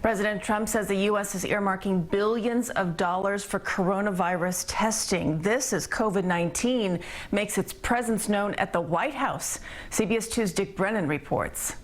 President Trump says the U.S. is earmarking billions of dollars for coronavirus testing. This as COVID-19 makes its presence known at the White House. CBS 2's Dick Brennan reports.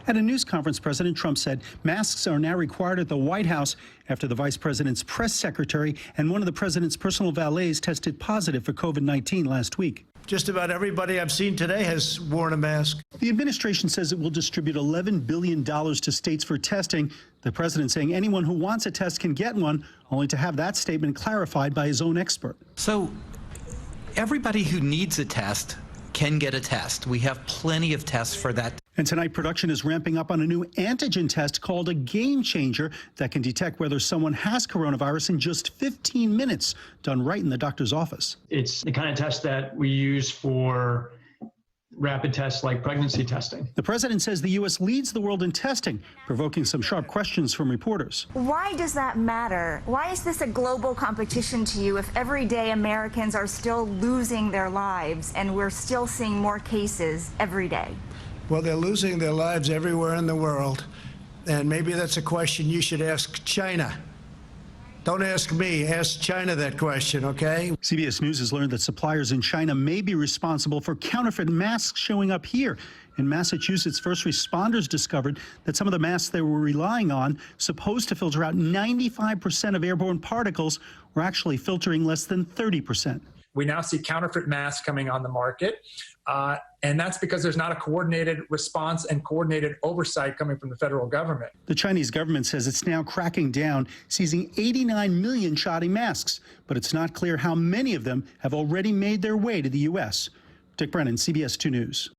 At a news conference, President Trump said masks are now required at the White House after the vice president's press secretary and one of the president's personal valets tested positive for COVID-19 last week. Just about everybody I've seen today has worn a mask. The administration says it will distribute $11 billion to states for testing. The president saying anyone who wants a test can get one, only to have that statement clarified by his own expert. So everybody who needs a test can get a test. We have plenty of tests for that. And tonight, production is ramping up on a new antigen test called a game changer that can detect whether someone has coronavirus in just 15 minutes, done right in the doctor's office. It's the kind of test that we use for rapid tests like pregnancy testing. The president says the U.S. leads the world in testing, provoking some sharp questions from reporters. Why does that matter? Why is this a global competition to you if everyday Americans are still losing their lives and we're still seeing more cases every day? Well, they're losing their lives everywhere in the world, and maybe that's a question you should ask China. Don't ask me, ask China that question, okay? CBS News has learned that suppliers in China may be responsible for counterfeit masks showing up here. In Massachusetts, first responders discovered that some of the masks they were relying on, supposed to filter out 95% of airborne particles, were actually filtering less than 30%. We now see counterfeit masks coming on the market, and that's because there's not a coordinated response and coordinated oversight coming from the federal government. The Chinese government says it's now cracking down, seizing 89 million shoddy masks, but it's not clear how many of them have already made their way to the U.S. Dick Brennan, CBS 2 News.